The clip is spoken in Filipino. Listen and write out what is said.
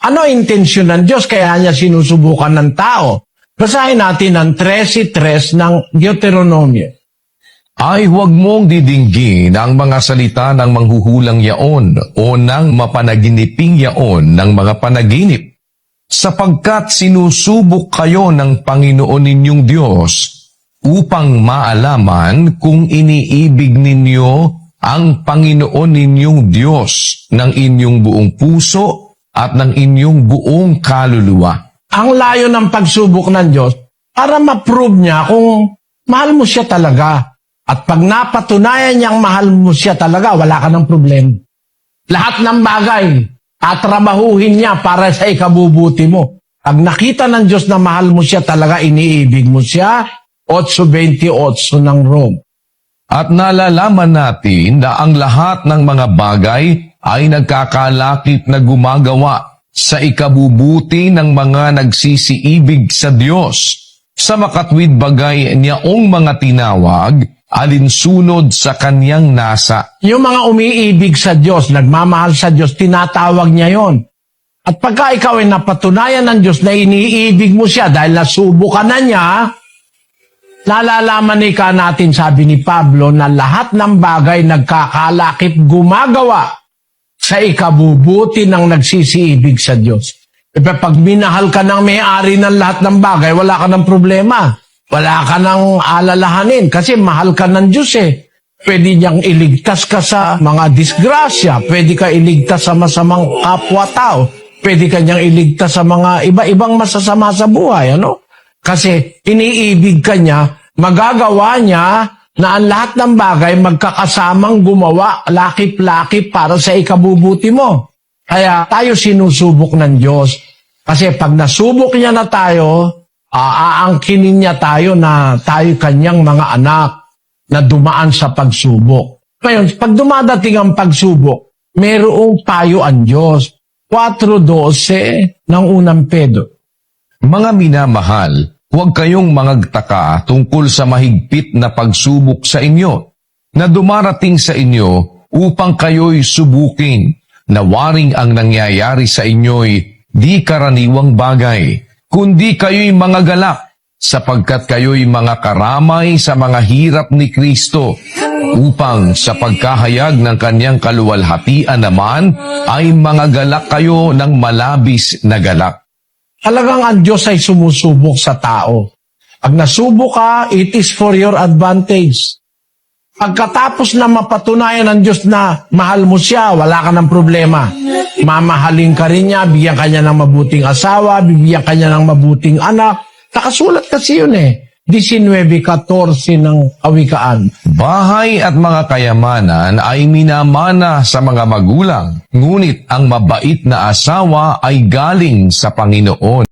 Ano intensyon ng Diyos kaya niya sinusubukan ng tao? Basahin natin ang 13:3 ng Deuteronomio. Ay huwag mong didinggin ang mga salita ng manghuhulang yaon o ng mapanaginiping yaon ng mga panaginip, sapagkat sinusubok kayo ng Panginoon ninyong Diyos upang maalaman kung iniibig ninyo ang Panginoon ninyong Diyos ng inyong buong puso at ng inyong buong kaluluwa. Ang layo ng pagsubok ng Diyos para ma-prove niya kung mahal mo siya talaga. At pag napatunayan niyang mahal mo siya talaga, wala ka ng problem. Lahat ng bagay, tatrabahuhin niya para sa ikabubuti mo. Pag nakita ng Diyos na mahal mo siya talaga, iniibig mo siya, 8:28 ng Rome. At nalalaman natin na ang lahat ng mga bagay ay nagkakalakip na gumagawa sa ikabubuti ng mga nagsisiibig sa Diyos, sa makatwid bagay niyaong mga tinawag, alinsunod sa kanyang nasa. Yung mga umiibig sa Diyos, nagmamahal sa Diyos, tinatawag niya yon. At pagka ikaw ay napatunayan ng Diyos na iniibig mo siya dahil nasubukan na niya, nalalaman natin, sabi ni Pablo, na lahat ng bagay nagkakalakip gumagawa sa ikabubuti ng nagsisiibig sa Diyos. E pag minahal ka ng may-ari ng lahat ng bagay, wala ka ng problema. Wala ka nang alalahanin kasi mahal ka ng Diyos eh. Pwede niyang iligtas ka sa mga disgrasya, pwede ka iligtas sa masamang kapwa-tao, pwede ka niyang iligtas sa mga iba-ibang masasama sa buhay, ano? Kasi iniibig ka niya, magagawa niya na ang lahat ng bagay magkakasamang gumawa, lakip-lakip para sa ikabubuti mo. Kaya tayo sinusubok ng Diyos. Kasi pag nasubok niya na tayo, aangkinin niya tayo na tayo kanyang mga anak na dumaan sa pagsubok. Ngayon, pag dumadating ang pagsubok, mayroong payo ang Diyos. 4:12 ng unang Pedro. Mga minamahal, huwag kayong mangagtaka tungkol sa mahigpit na pagsubok sa inyo, na dumarating sa inyo upang kayo'y subukin, na waring ang nangyayari sa inyo'y di karaniwang bagay, kundi kayo'y mga galak, sapagkat kayo'y mga karamay sa mga hirap ni Kristo, upang sa pagkahayag ng kanyang kaluwalhatian naman ay mga galak kayo ng malabis na galak. Talagang ang Diyos ay sumusubok sa tao. Pag nasubok ka, it is for your advantage. Pagkatapos na mapatunayan ng Diyos na mahal mo siya, wala ka ng problema. Mamahalin ka rin niya, bigyan ka niya ng mabuting asawa, bibigyan ka niya ng mabuting anak. Nakasulat kasi yun eh. 19:14 ng Kawikaan. Bahay at mga kayamanan ay minamana sa mga magulang, ngunit ang mabait na asawa ay galing sa Panginoon.